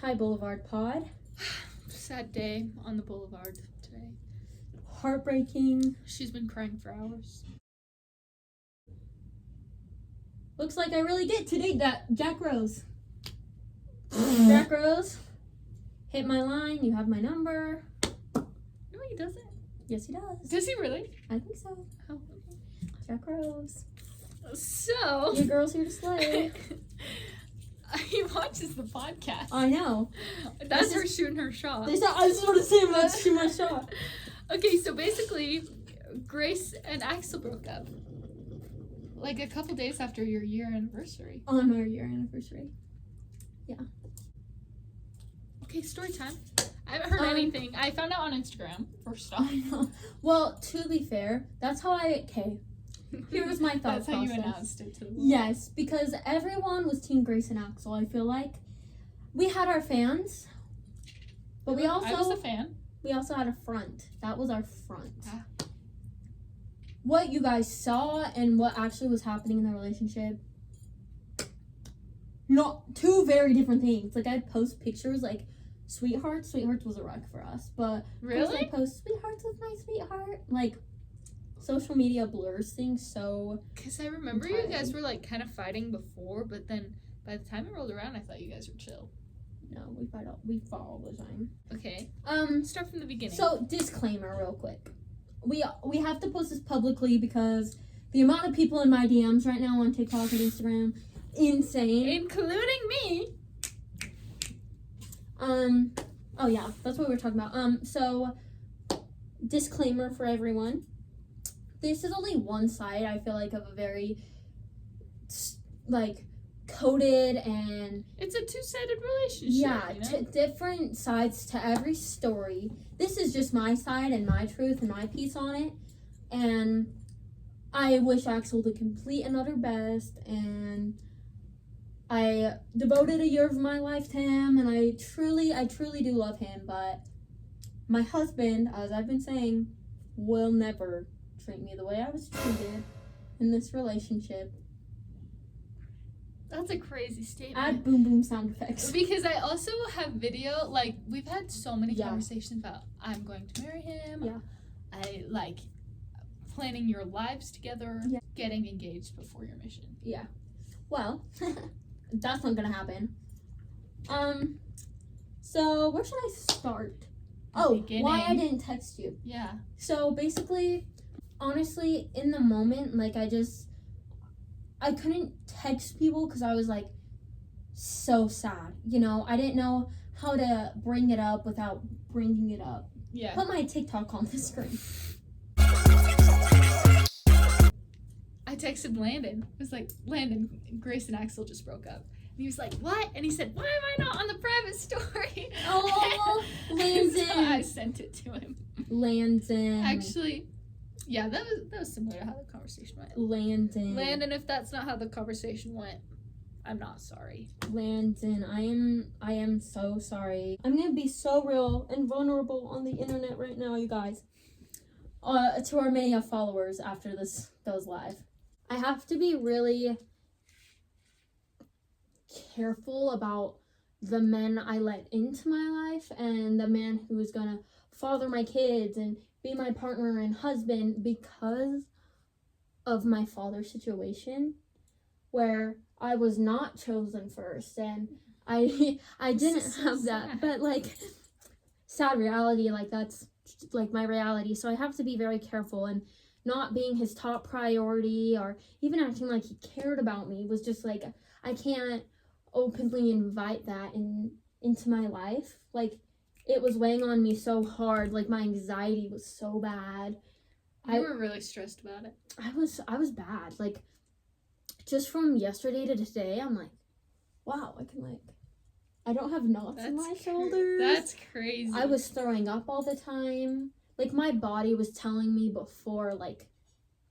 Hi, Boulevard Pod. Sad day on the boulevard today. Heartbreaking. She's been crying for hours. Looks like I really get to date that Jack Rose. Jack Rose, hit my line. You have my number. No, he doesn't. Yes, he does. Does he really? I think so. Oh, okay. Jack Rose. So. Your girl's here to slay. He watches the podcast. I know. That's her shooting her shot. I just want to say I'm about to shoot my shot. Okay, so basically, Grace and Axel broke up. Like a couple days after your year anniversary. On our year anniversary. Yeah. Okay, story time. I haven't heard anything. I found out on Instagram, first off. I know. Well, to be fair, that's how here was my thought That's how process. you announced it to the world. Yes, because everyone was Team Grace and Axel. I feel like we had our fans, but I was a fan. We also had a front. That was our front. Ah. What you guys saw and what actually was happening in the relationship, not two very different things. Like, I'd post pictures like Sweethearts was a wreck for us, but Really? I'd post Sweethearts with my sweetheart. Like, social media blurs things so. Because I remember you guys were like kind of fighting before, but then by the time it rolled around, I thought you guys were chill. No, we fought all the time. Okay. Um, Start from the beginning. So, disclaimer real quick. We have to post this publicly because the amount of people in my DMs right now on TikTok and Instagram, insane. Including me. Oh yeah, that's what we were talking about. So, disclaimer for everyone. This is only one side, I feel like, of a very, like, coded and It's a two-sided relationship. yeah, you know? different sides to every story. This is just my side and my truth and my piece on it. And I wish Axel the complete and utter best. And I devoted a year of my life to him. And I truly do love him. But my husband, as I've been saying, will never treat me the way I was treated in this relationship. That's a crazy statement. Add boom boom sound effects. Because I also have video, like, we've had so many Yeah. conversations about, I'm going to marry him. Yeah. I, like, planning your lives together. Yeah. Getting engaged before your mission. Yeah. Well, that's not gonna happen. So where should I start? Beginning. Why I didn't text you. Yeah. So basically, honestly, in the moment, like, I couldn't text people because I was, like, so sad. You know, I didn't know how to bring it up without bringing it up. Yeah. Put my TikTok on the screen. I texted Landon. It was like, Landon, Grace and Axel just broke up. And he was like, what? And he said, why am I not on the private story? Oh, Landon. So I sent it to him. Landon. Actually, yeah, that was similar to how the conversation went. Landon, if that's not how the conversation went, I'm not sorry. Landon, I am so sorry. I'm gonna be so real and vulnerable on the internet right now, you guys. To our many followers after this goes live. I have to be really careful about the men I let into my life and the man who is gonna father my kids and be my partner and husband because of my father situation where I was not chosen first and I didn't So have that, sad. but like sad reality, like that's like my reality. So I have to be very careful, and not being his top priority or even acting like he cared about me was just like, I can't openly invite that into my life. Like, it was weighing on me so hard. Like, my anxiety was so bad. You were really stressed about it. I was bad. Like, just from yesterday to today, I'm like, wow, I don't have knots in my shoulders. That's crazy. I was throwing up all the time. Like, my body was telling me before, like,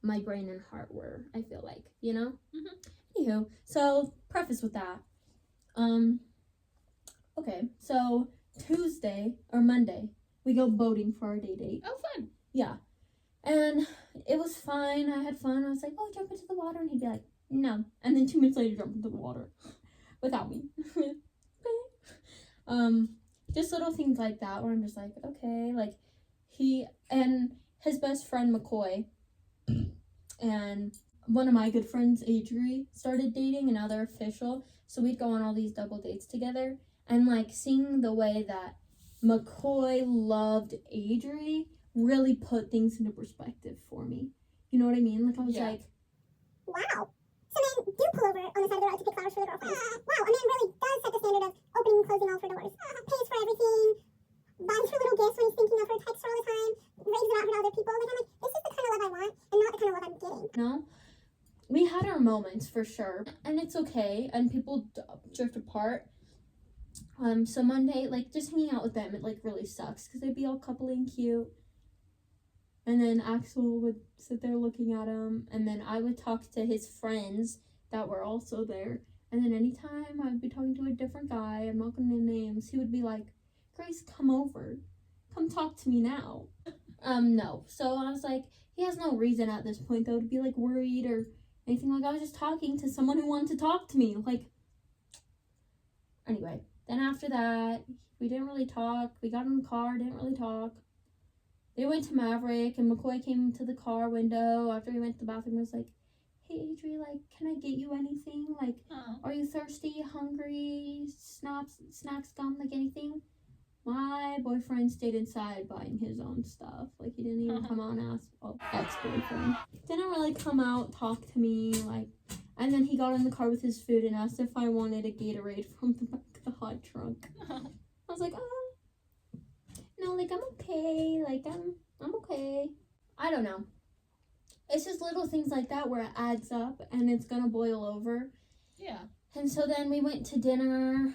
my brain and heart were, I feel like, you know? Mm-hmm. Anywho, so, preface with that. Okay, so, Tuesday, or Monday, we go boating for our day date. Oh, fun. Yeah. And it was fine. I had fun. I was like, oh, jump into the water. And he'd be like, no. And then 2 minutes later, jump into the water. Without me. Just little things like that where I'm just like, okay, like he and his best friend McCoy and one of my good friends, Adri, started dating and now they're official. So we'd go on all these double dates together. And like seeing the way that McCoy loved Adri really put things into perspective for me. You know what I mean? Like I was like, wow. So men do pull over on the side of the road to pick flowers for their girlfriends. Wow, a man really does set the standard of opening and closing all four doors. Pays for everything, buys her little gifts when he's thinking of her, texts her all the time, raves about her to other people. Like, I'm like, this is the kind of love I want and not the kind of love I'm getting. no. We had our moments for sure. And it's okay. And people drift apart. So Monday, like just hanging out with them, it like really sucks because they'd be all coupley and cute. And then Axel would sit there looking at him, and then I would talk to his friends that were also there. And then anytime I would be talking to a different guy, I'm not gonna name names, he would be like, Grace, come over. Come talk to me now. No. So I was like, he has no reason at this point though to be like worried or anything. Like I was just talking to someone who wanted to talk to me. Like anyway, then after that, we didn't really talk. We got in the car, didn't really talk. They went to Maverick, and McCoy came to the car window after he went to the bathroom and was like, hey, Adri, like, can I get you anything? Like, are you thirsty, hungry, snacks, gum, like anything? My boyfriend stayed inside buying his own stuff. Like, he didn't even come out and ask. Oh, ex-boyfriend. Didn't really come out, talk to me, like, and then he got in the car with his food and asked if I wanted a Gatorade from the back of the hot trunk. I was like, no, like, I'm okay. Like, I'm okay. I don't know. It's just little things like that where it adds up and it's gonna boil over. Yeah. And so then we went to dinner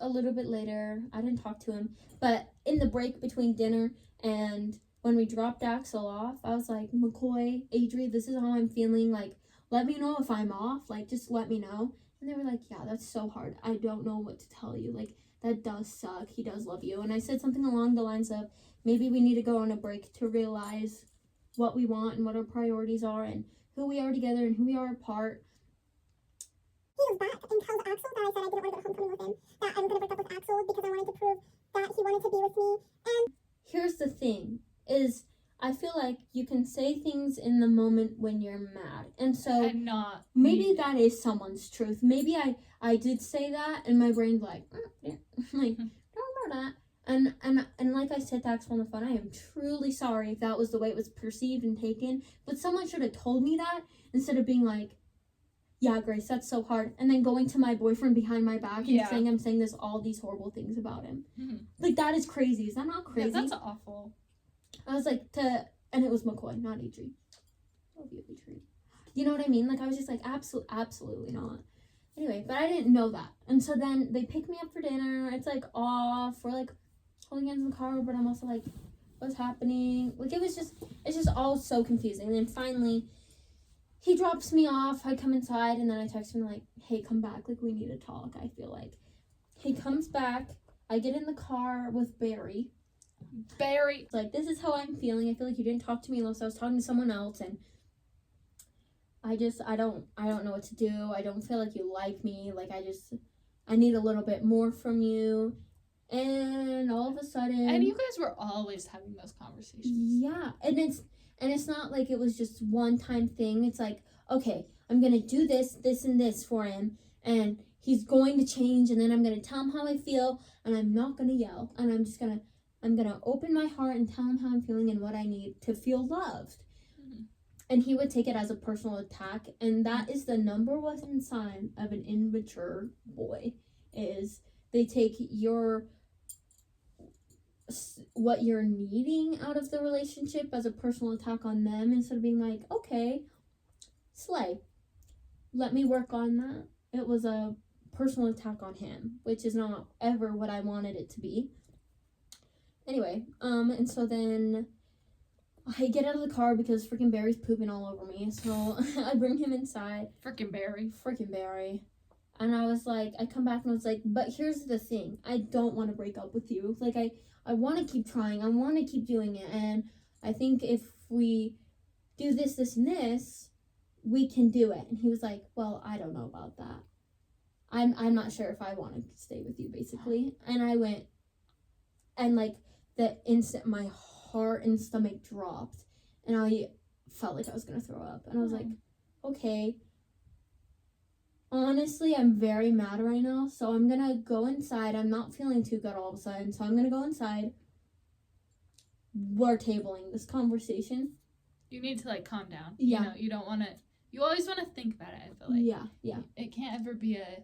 a little bit later. I didn't talk to him. But in the break between dinner and when we dropped Axel off, I was like, McCoy, Adri, this is how I'm feeling. Like, let me know if I'm off. Like, just let me know. And they were like, yeah, that's so hard. I don't know what to tell you. Like, that does suck. He does love you. And I said something along the lines of, maybe we need to go on a break to realize what we want and what our priorities are and who we are together and who we are apart. He was back and told Axel that I said I didn't want to go to homecoming with him, that I'm going to break up with Axel because I wanted to prove that he wanted to be with me. And here's the thing, is I feel like you can say things in the moment when you're mad. And so And not maybe that is someone's truth. Maybe I did say that and my brain's like, yeah. Like, don't remember that. And like I said to Axel on the phone, I am truly sorry if that was the way it was perceived and taken. But someone should have told me that instead of being like, yeah, Grace, that's so hard. And then going to my boyfriend behind my back and saying I'm saying all these horrible things about him. Mm-hmm. Like, that is crazy. Is that not crazy? Yeah, that's awful. I was like, and it was McCoy, not Adri. Love you, Adri. You know what I mean? Like, I was just like, absolutely not. Anyway, but I didn't know that. And so then they pick me up for dinner. It's like off. We're like holding hands in the car, but I'm also like, what's happening? Like, it's just all so confusing. And then finally, he drops me off. I come inside, and then I text him like, hey, come back. Like, we need to talk, I feel like. He comes back. I get in the car with Barry. Barry. Like, this is how I'm feeling. I feel like you didn't talk to me unless I was talking to someone else, and I don't know what to do. I don't feel like you like me. Like, I need a little bit more from you. And all of a sudden, And you guys were always having those conversations. yeah, and it's not like it was just one time thing. It's like, okay, I'm gonna do this, and this for him, and he's going to change, and then I'm gonna tell him how I feel, and I'm not gonna yell, and I'm gonna open my heart and tell him how I'm feeling and what I need to feel loved. Mm-hmm. And he would take it as a personal attack, and that is the number one sign of an immature boy, is they take what you're needing out of the relationship as a personal attack on them instead of being like, okay, slay. Let me work on that. It was a personal attack on him, which is not ever what I wanted it to be. Anyway, and so then I get out of the car because freaking Barry's pooping all over me. So I bring him inside. Freaking Barry. Freaking Barry. And I was like, I come back and I was like, but here's the thing. I don't want to break up with you. Like, I want to keep trying. I want to keep doing it. And I think if we do this, and this, we can do it. And he was like, well, I don't know about that. I'm not sure if I want to stay with you, basically. And I went, and like the instant my heart and stomach dropped, and I felt like I was gonna throw up, and I was like, okay. Honestly, I'm very mad right now, so I'm gonna go inside. I'm not feeling too good all of a sudden, so I'm gonna go inside. We're tabling this conversation. You need to like calm down. Yeah. You know, you don't want to. You always want to think about it. I feel like. Yeah. It can't ever be a.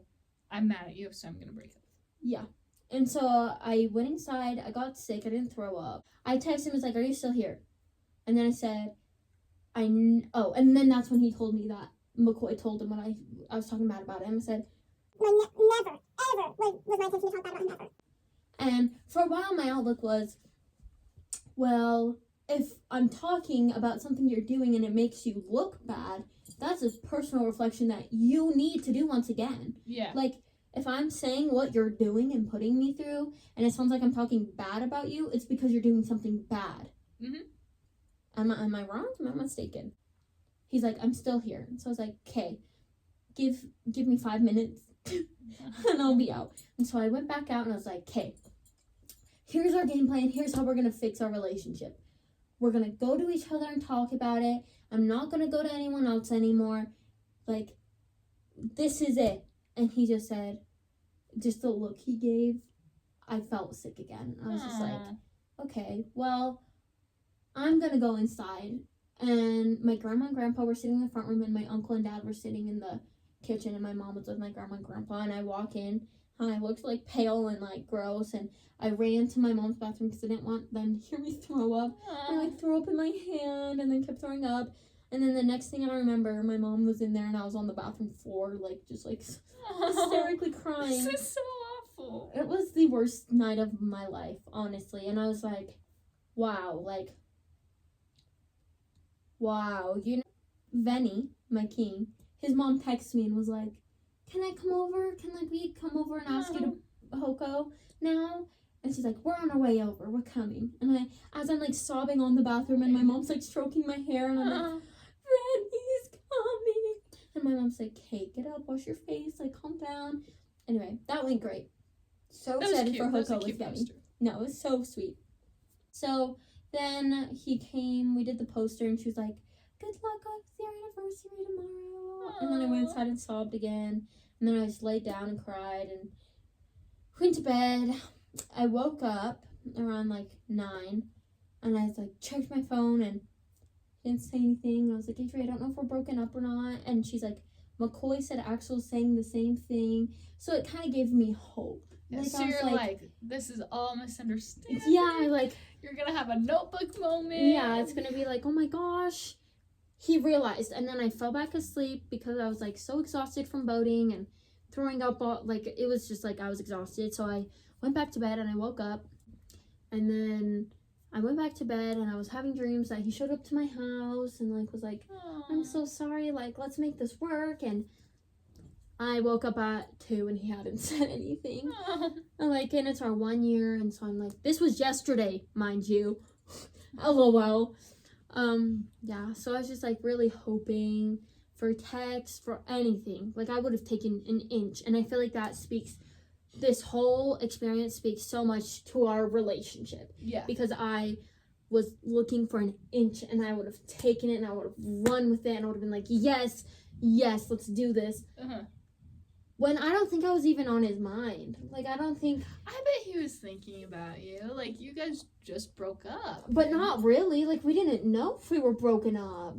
I'm mad at you, so I'm gonna break up. Yeah. And so I went inside. I got sick. I didn't throw up. I texted him. I was like, "Are you still here?" And then I said, and then that's when he told me that McCoy told him when I was talking bad about him. I said, Never, ever was my intention to talk bad about him ever. and for a while my outlook was, well, if I'm talking about something you're doing and it makes you look bad, that's a personal reflection that you need to do once again. Yeah. Like, if I'm saying what you're doing and putting me through, and it sounds like I'm talking bad about you, it's because you're doing something bad. Mhm. Am I wrong? Am I mistaken? He's like, I'm still here. And so I was like, okay, give me 5 minutes and I'll be out. And so I went back out and I was like, okay, here's our game plan. Here's how we're going to fix our relationship. We're going to go to each other and talk about it. I'm not going to go to anyone else anymore. Like, this is it. And he just said, just the look he gave, I felt sick again. I was just like, okay, well, I'm going to go inside. And my grandma and grandpa were sitting in the front room, and my uncle and dad were sitting in the kitchen, and my mom was with my grandma and grandpa. And I walk in, and I looked like pale and like gross, and I ran to my mom's bathroom because I didn't want them to hear me throw up. And I like threw up in my hand, and then kept throwing up. And then the next thing I remember, my mom was in there, and I was on the bathroom floor, like just like hysterically crying. This is so awful. It was the worst night of my life, honestly. And I was like, wow, you know, Venny, my king, his mom texted me and was like, can I come over? Can we come over and ask you to Hoko now? And she's like, we're on our way over. We're coming. And as I'm like sobbing on the bathroom, and my mom's like stroking my hair, and I'm like, Venny's coming. And my mom's like, hey, get up, wash your face, like calm down. Anyway, that went great. So excited for Hoko with Venny. No, it was so sweet. So then he came, we did the poster, and she was like, good luck with your anniversary tomorrow. Aww. And then I went inside and sobbed again. And then I just laid down and cried and went to bed. I woke up around like 9, and I was like, checked my phone, and didn't say anything. I was like, Adria, I don't know if we're broken up or not. And she's like, McCoy said Axel's saying the same thing. So it kind of gave me hope. Yeah, like, so you're like, this is all misunderstanding. Yeah, like, you're gonna have a notebook moment. Yeah, it's gonna be like, oh my gosh, he realized. And then I fell back asleep because I was like so exhausted from boating and throwing up all, like, it was just like I was exhausted. So I went back to bed, and I woke up, and then I went back to bed, and I was having dreams that he showed up to my house and like was like, I'm so sorry, like, let's make this work. And I woke up at 2 and he hadn't said anything. And it's our 1 year, and so I'm like, this was yesterday, mind you. LOL. Yeah, so I was just like really hoping for text, for anything. Like, I would have taken an inch, and I feel like this whole experience speaks so much to our relationship. Yeah. Because I was looking for an inch, and I would have taken it, and I would have run with it, and I would have been like, yes, let's do this. When I don't think I was even on his mind. Like, I don't think... I bet he was thinking about you. Like, you guys just broke up. But not really. Like, we didn't know if we were broken up.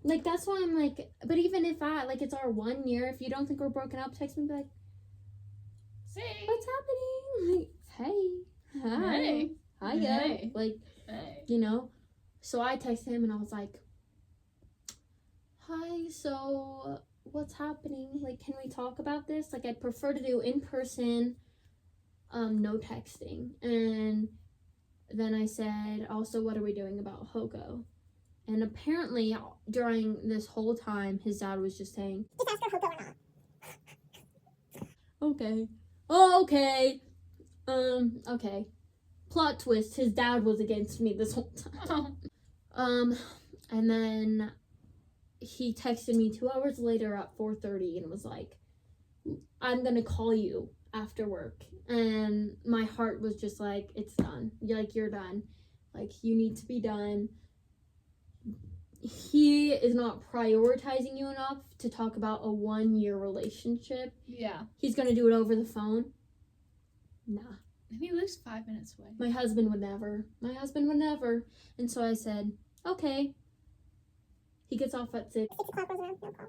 Like, that's why I'm like... But even if it's our 1 year, if you don't think we're broken up, text me and be like, hey, what's happening? Like, hey. Hi. Hey. Hiya. Hey. Like, hey. you know? So I texted him, and I was like, hi, so... what's happening? Like, can we talk about this? Like, I'd prefer to do in person, no texting. And then I said, also, what are we doing about Hoko? And apparently, during this whole time, his dad was just saying, just ask her Hoko or not. okay. Oh, okay. Okay. Plot twist, his dad was against me this whole time. And then he texted me 2 hours later at 4:30 and was like, I'm gonna call you after work. And my heart was just like, it's done. You're done. Like, you need to be done. He is not prioritizing you enough to talk about a 1-year relationship. Yeah. He's gonna do it over the phone. Nah. And he lives 5 minutes away. My husband would never. And so I said, okay. He gets off at 6. 6 o'clock was around, no call.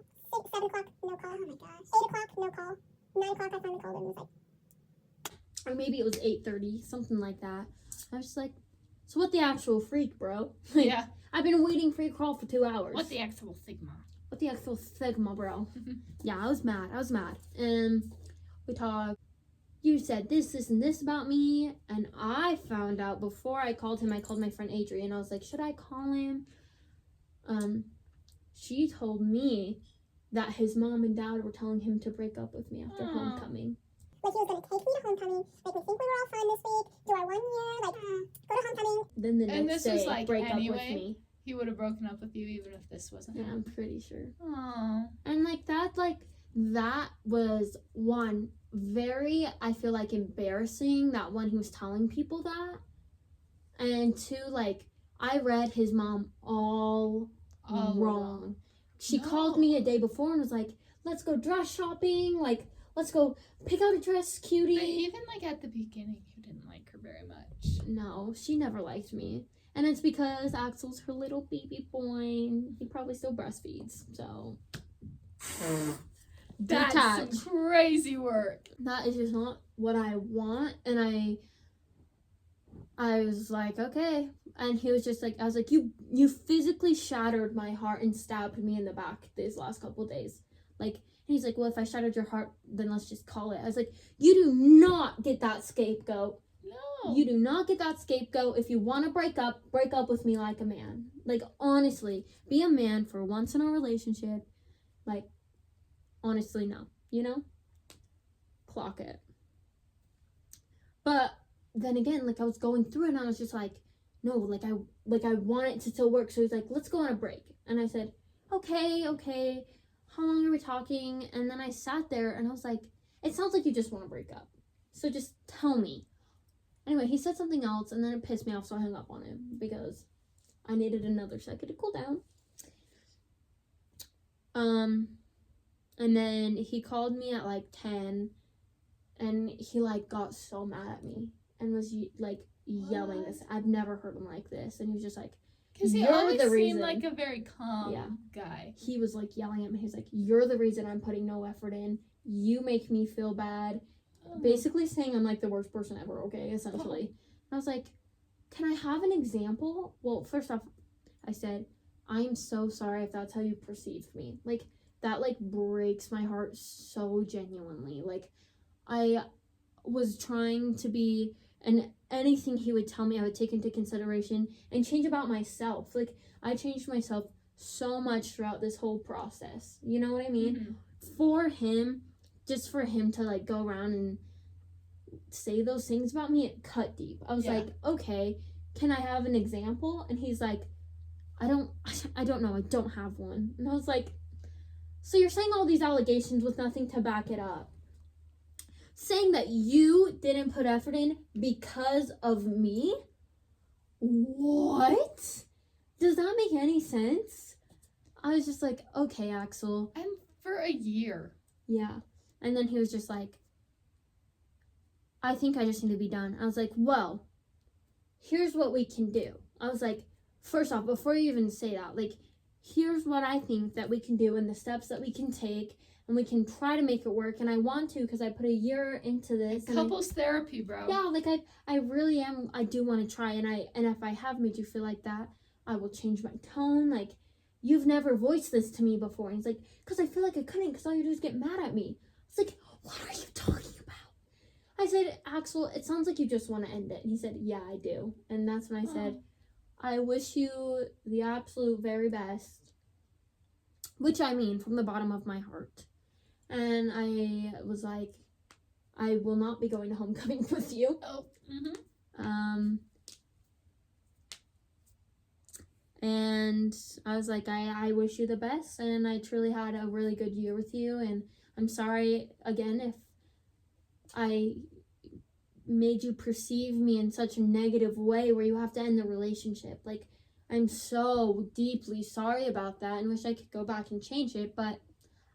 7 o'clock, no call. Oh my gosh. 8 o'clock, no call. 9 o'clock, I finally called him and was like, Or maybe it was 8:30, something like that. I was just like, so what the actual freak, bro? Like, Yeah. I've been waiting for your call for 2 hours. What the actual Sigma? What the actual Sigma, bro? Yeah, I was mad. And we talked. You said this, and this about me. And I found out before I called him, I called my friend Adrienne. I was like, should I call him? She told me that his mom and dad were telling him to break up with me after homecoming. like he was going to take me to homecoming, make me think we were all fun this week, do our 1 year, like, go to homecoming. Then the And next this was, day, like, break up with anyway? me. He would have broken up with you even if this wasn't Yeah, him. I'm pretty sure. Aww. And that was one very, I feel like, embarrassing, that one he was telling people that. And two, like, I read his mom all wrong. She called me a day before and was like, let's go dress shopping, like, let's go pick out a dress, cutie. But even like at the beginning, you didn't like her very much. No, she never liked me. And it's because Axel's her little baby boy. He probably still breastfeeds, so. That's Detach. some crazy work. That is just not what I want. And I was like, okay. And he was just like, I was like, you physically shattered my heart and stabbed me in the back these last couple of days. Like, and he's like, well, if I shattered your heart, then let's just call it. I was like, you do not get that scapegoat. No. You do not get that scapegoat. If you want to break up with me like a man. Like, honestly, be a man for once in a relationship. Like, honestly, no. You know? Clock it. But then again, like, I was going through it and I was just like, no, like I want it to still work. So he's like, let's go on a break. And I said, okay. How long are we talking? And then I sat there and I was like, it sounds like you just want to break up. So just tell me. Anyway, he said something else and then it pissed me off, so I hung up on him because I needed another second to cool down. And then he called me at like 10 and he like got so mad at me and was like yelling this. I've never heard him like this. And he was just like, Because he You're always the seemed reason. like a very calm Yeah. guy. he was like yelling at me. He's like, you're the reason I'm putting no effort in. You make me feel bad. Basically saying I'm like the worst person ever, okay, essentially. And I was like, can I have an example? Well, first off, I said, I'm so sorry if that's how you perceived me. Like, that like breaks my heart so genuinely. Like, I was trying to be, and anything he would tell me I would take into consideration and change about myself. Like, I changed myself so much throughout this whole process. You know what I mean? Mhm. For him, just for him to like go around and say those things about me, it cut deep. I was Yeah. like, okay, can I have an example? And he's like, I don't know, I don't have one. And I was like, so you're saying all these allegations with nothing to back it up, saying that you didn't put effort in because of me? What? Does that make any sense? I was just like, okay, Axel. And for a year. Yeah. And then he was just like, I think I just need to be done. I was like, well, here's what we can do. I was like, first off, before you even say that, like, here's what I think that we can do and the steps that we can take, and we can try to make it work. And I want to, because I put a year into this. and Couples therapy, bro. yeah, like I really am. I do want to try, and if I have made you feel like that, I will change my tone. Like, you've never voiced this to me before. And he's like, because I feel like I couldn't, because all you do is get mad at me. It's like, what are you talking about? I said, Axel, it sounds like you just want to end it. And he said, yeah, I do. And that's when I said, I wish you the absolute very best, which I mean from the bottom of my heart. And I was like, I will not be going to homecoming with you. Oh. Mm-hmm. And I was like, I wish you the best, and I truly had a really good year with you, and I'm sorry again if I made you perceive me in such a negative way where you have to end the relationship. Like, I'm so deeply sorry about that and wish I could go back and change it, but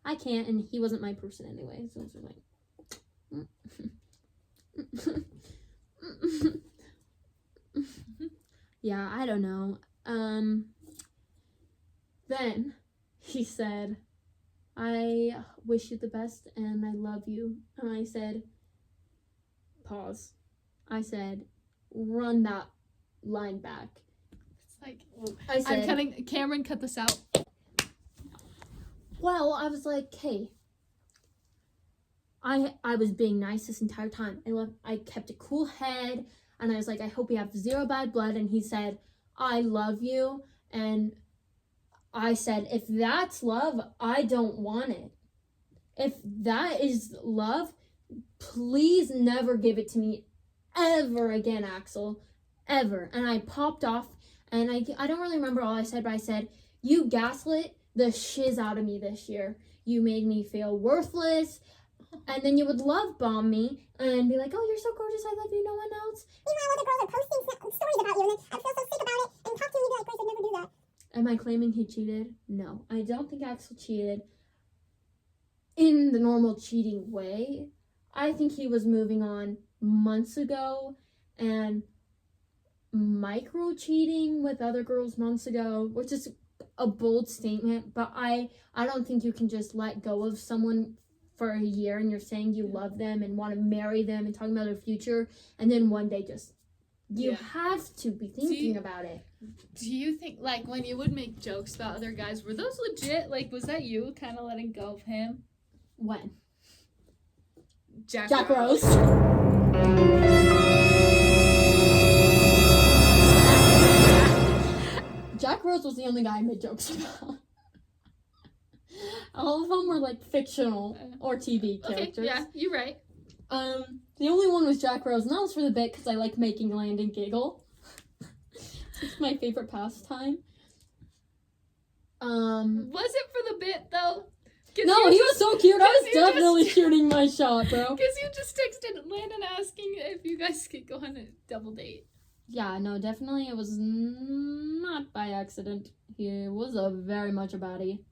I can't, and he wasn't my person anyway, so it's like... Yeah, I don't know. Then he said, I wish you the best and I love you. And I said, pause. I said, run that line back. It's like, I said, I'm cutting. Cameron, cut this out. well, I was like, hey, I was being nice this entire time. I kept a cool head, and I was like, I hope we have zero bad blood. And he said, I love you. And I said, if that's love, I don't want it. If that is love, please never give it to me ever again, Axel. Ever. And I popped off, and I don't really remember all I said, but I said, you gaslit the shiz out of me this year. You made me feel worthless. And then you would love bomb me and be like, oh, you're so gorgeous, I love you, no one else. Meanwhile, other girls are posting stories about you, and then I feel so sick about it, and talk to me and be like, Grace, I'd never do that. Am I claiming he cheated? No, I don't think Axel cheated in the normal cheating way. I think he was moving on months ago and micro cheating with other girls months ago, which is a bold statement, but I don't think you can just let go of someone for a year and you're saying you love them and want to marry them and talking about their future, and then one day just you have to be thinking about it. Do you think, like, when you would make jokes about other guys, were those legit? Like, was that you kind of letting go of him? When? Jack Rose. Jack Rose was the only guy I made jokes about. All of them were like fictional or TV characters. Okay, yeah, you're right. The only one was Jack Rose, and that was for the bit because I like making Landon giggle. It's my favorite pastime. Was it for the bit though? No, he was so cute. I was definitely shooting my shot, bro. Because you just texted Landon asking if you guys could go on a double date. Yeah, no, definitely it was not by accident. He was very much a baddie.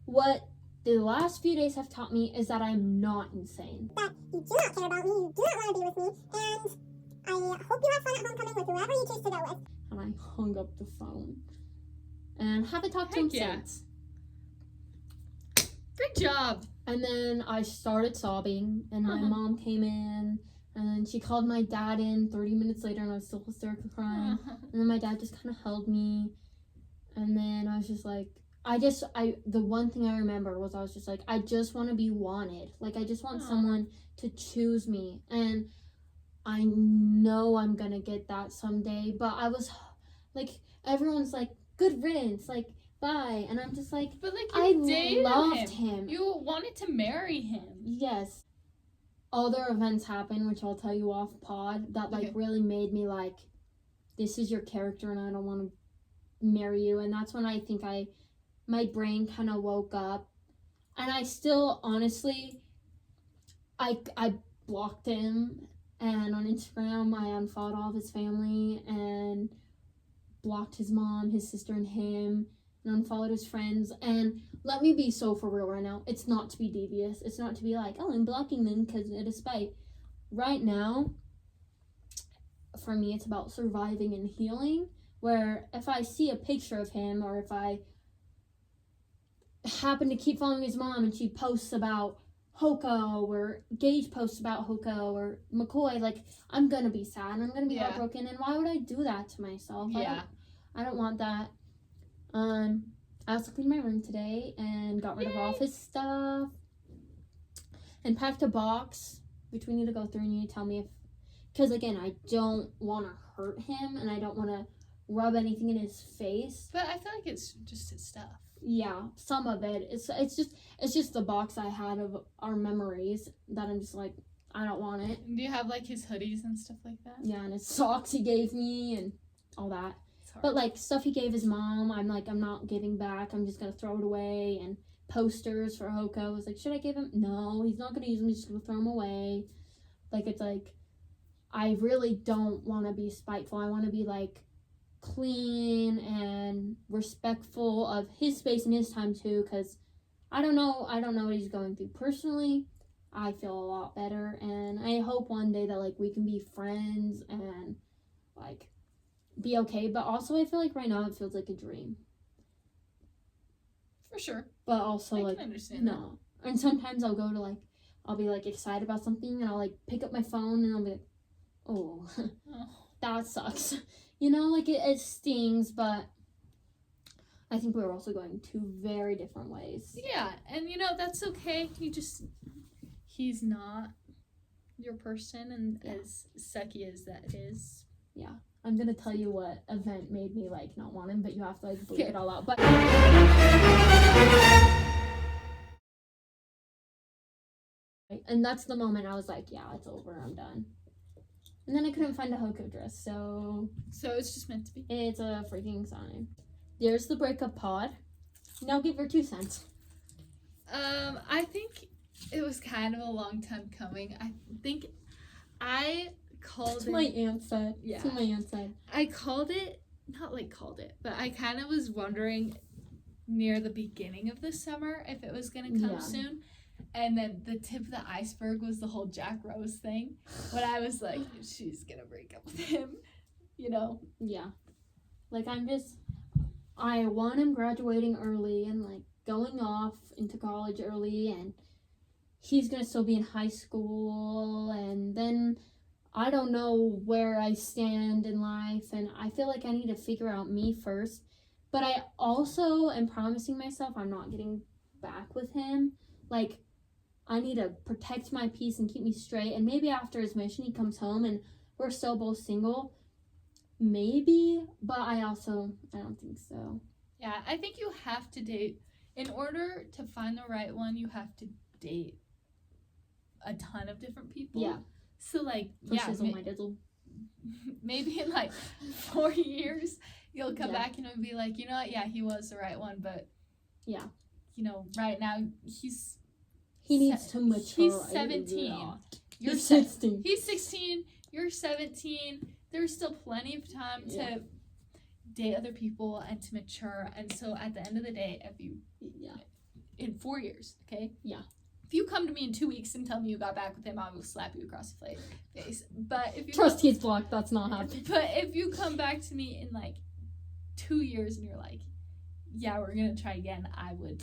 What the last few days have taught me is that I'm not insane. That you do not care about me, you do not want to be with me, and I hope you have fun at homecoming with whoever you choose to go with. And I hung up the phone. And haven't talked to him since. Good job. And then I started sobbing, and my mom came in, and then she called my dad in 30 minutes later, and I was still hysterically crying. And then my dad just kind of held me, and then I was just like, the one thing I remember was I was just like, I just want to be wanted. Like, I just want someone to choose me. And I know I'm going to get that someday. But I was, like, everyone's like, good riddance, like, bye. And I'm just like, but like, I loved him. You wanted to marry him. Yes. Other events happen, which I'll tell you off pod, that, like, really made me like, this is your character and I don't want to marry you. And that's when I think my brain kind of woke up, and I still, honestly, I blocked him, and on Instagram, I unfollowed all of his family, and blocked his mom, his sister, and him, and unfollowed his friends, and let me be so for real right now, it's not to be devious, it's not to be like, oh, I'm blocking them because it is spite. Right now, for me, it's about surviving and healing, where if I see a picture of him, or if I happen to keep following his mom and she posts about Hoko, or Gage posts about Hoko, or McCoy, like, I'm gonna be sad, I'm gonna be heartbroken, and why would I do that to myself? I don't want that. I also cleaned my room today and got rid of all of his stuff and packed a box, which we need to go through, and you need to tell me if, because again, I don't want to hurt him and I don't want to rub anything in his face. But I feel like it's just his stuff. Yeah, some of it. It's just the box I had of our memories that I'm just like, I don't want it. Do you have like his hoodies and stuff like that? Yeah, and his socks he gave me and all that. But like stuff he gave his mom, I'm like, I'm not giving back. I'm just gonna throw it away. And posters for Hoka. I was like, should I give him? No, he's not gonna use them. He's just gonna throw them away. Like, it's like, I really don't want to be spiteful. I want to be like clean and respectful of his space and his time too, because I don't know what he's going through personally. I feel a lot better, and I hope one day that like we can be friends and like be okay. But also I feel like right now it feels like a dream, For sure. but also I like can understand no. And sometimes I'll be like excited about something, and I'll like pick up my phone and I'll be like, oh, that. Oh. that sucks. You know, like it stings, but I think we're also going two very different ways. Yeah, and that's okay. He's not your person, and Yeah. as sucky as that is. I'm gonna tell you what event made me like not want him, but you have to like bleep Okay. it all out. But and that's the moment I was like, yeah, it's over, I'm done. And then I couldn't find a Hoka dress, so So it's just meant to be. it's a freaking sign. There's the breakup pod. Now give her 2 cents. I think it was kind of a long time coming. I think I called That's it. what my aunt said. Yeah. That's what my aunt said. I called it, but I kind of was wondering near the beginning of the summer if it was going to come Yeah. soon. And then the tip of the iceberg was the whole Jack Rose thing. When I was like, she's going to break up with him, Yeah. Like, I want him graduating early and, like, going off into college early, and he's gonna still be in high school, and then I don't know where I stand in life, and I feel like I need to figure out me first. But I also am promising myself I'm not getting back with him. Like, I need to protect my peace and keep me straight, and maybe after his mission he comes home and we're still both single. Maybe, but I don't think so. Yeah, I think you have to date. In order to find the right one, you have to date a ton of different people. Yeah. So, like, For shizzle my dizzle. maybe in, like, 4 years, you'll come Yeah. back and be like, you know what, yeah, he was the right one, but, Yeah. right now, He needs to mature. He's a 17. lot. You're He's 16. 16. He's 16. You're 17. There's still plenty of time Yeah. to date other people and to mature. And so at the end of the day, Yeah. in 4 years, okay? Yeah. If you come to me in 2 weeks and tell me you got back with him, I will slap you across the face. But if you Trust he's blocked. That's not happening. But if you come back to me in like 2 years and you're like, yeah, we're gonna try again, I would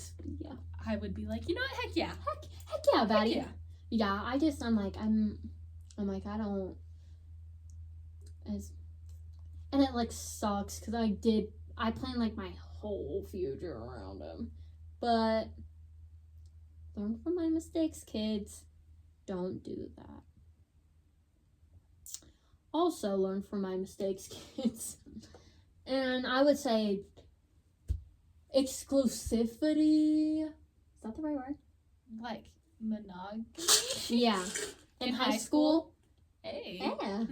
be like, you know what, heck yeah. Heck yeah, Batty. yeah. Yeah, I don't. And it like sucks because I planned like my whole future around him. But learn from my mistakes, kids. Don't do that. Also learn from my mistakes, kids. And I would say exclusivity. Is that the right word? Like monogamy. Yeah. In high school. Hey. Yeah.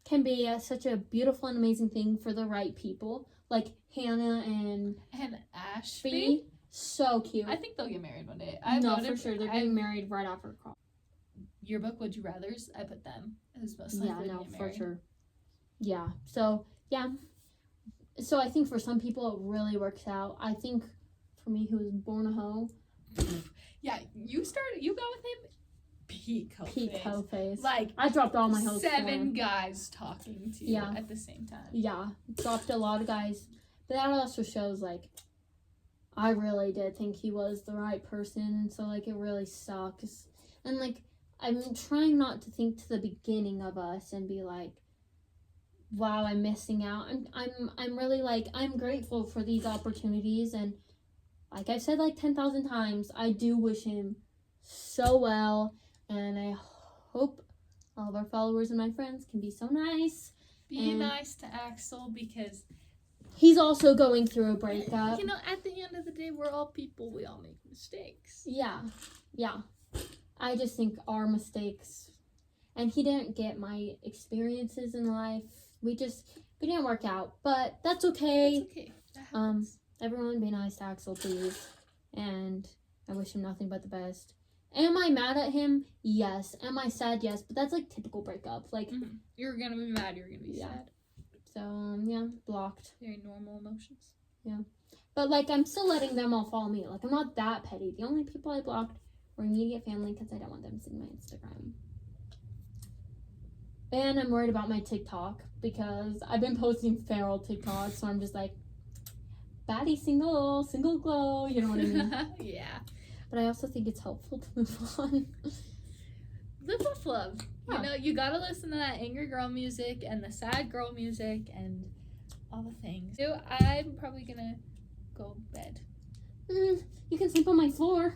Can be such a beautiful and amazing thing for the right people. Like Hannah and And Ashby. Ashby. So cute. I think they'll get married one day. For sure. They're getting married right after college. Yearbook Would You Rathers, I put them as most Yeah, likely to no, get for married. sure. Yeah. So, yeah. So I think for some people it really works out. I think for me, who was born a hoe, Yeah, you go with him peak hoe phase. Like, I dropped all my hoes for 7 him. guys talking to you Yeah. at the same time. Yeah, dropped a lot of guys. But that also shows, like, I really did think he was the right person. So, like, it really sucks. And, like, I'm trying not to think to the beginning of us and be like, wow, I'm missing out. I'm really, like, I'm grateful for these opportunities. And like I've said, like, 10,000 times, I do wish him so well. And I hope all of our followers and my friends can be so nice. Be And- nice to Axel because, He's also going through a breakup. at the end of the day, we're all people. We all make mistakes. Yeah. I just think our mistakes, and he didn't get my experiences in life. We didn't work out, but that's okay. That's okay. That happens. Everyone be nice to Axel, please. And I wish him nothing but the best. Am I mad at him? Yes. Am I sad? Yes. But that's like typical breakup. Like, You're gonna be mad. You're gonna be Yeah. sad. so yeah, blocked. Very normal emotions. But like, I'm still letting them all follow me. Like, I'm not that petty. The only people I blocked were immediate family because I don't want them seeing my Instagram. And I'm worried about my TikTok because I've been posting feral TikToks, so I'm just like, baddie single glow, you know what I mean? Yeah. But I also think it's helpful to move on. Live with love. Yeah. You know, you gotta listen to that angry girl music and the sad girl music and all the things. So I'm probably gonna go bed. You can sleep on my floor.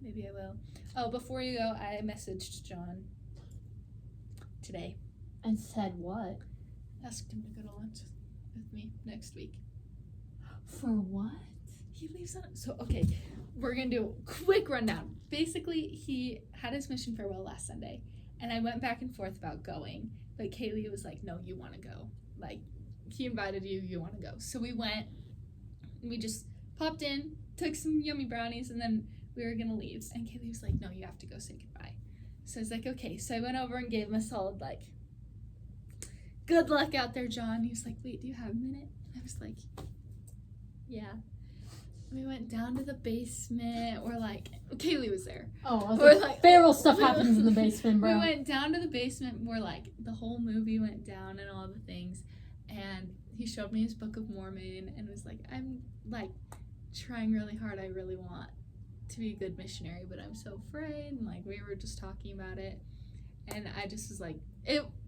Maybe I will. Oh, before you go, I messaged John today. And said what? Asked him to go to lunch with me next week. For what? He leaves on. So, okay, we're going to do a quick rundown. Basically, he had his mission farewell last Sunday, and I went back and forth about going. But Kaylee was like, no, you want to go. Like, he invited you, you want to go. So we went, and we just popped in, took some yummy brownies, and then we were going to leave. And Kaylee was like, no, you have to go say goodbye. So I was like, okay. So I went over and gave him a solid, like, good luck out there, John. He was like, wait, do you have a minute? I was like, yeah. We went down to the basement. We're like, Kaylee was there. Oh, I was We're like, like, feral stuff happens in the basement, bro. We went down to the basement. We're like, the whole movie went down and all the things. And he showed me his Book of Mormon and was like, I'm like trying really hard. I really want to be a good missionary, but I'm so afraid. And like, we were just talking about it. And I just was like,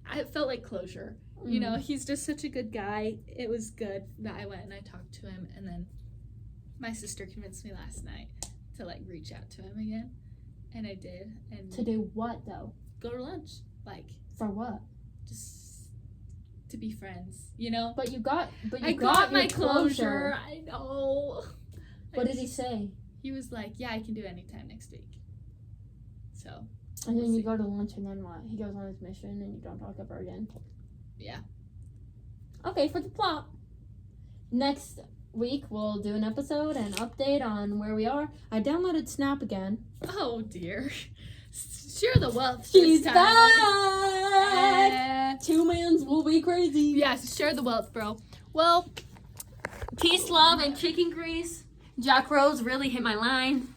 I felt like closure. You know, he's just such a good guy. It was good that I went and I talked to him. And then my sister convinced me last night to like reach out to him again. And I did. And To do what, though? go to lunch. Like, For what? just to be friends, you know? But you got I got my your closure. I know. What did he say? He was like, yeah, I can do anytime next week. So. And then We'll you see. go to lunch and then what? He goes on his mission and you don't talk ever again. Yeah. Okay, for the plot. Next week we'll do an episode and update on where we are. I downloaded Snap again. Oh dear. Share the wealth. She's this back! time. 2 mans will be crazy. Yes, share the wealth, bro. Well, Peace, love, and chicken grease. Jack Rose really hit my line.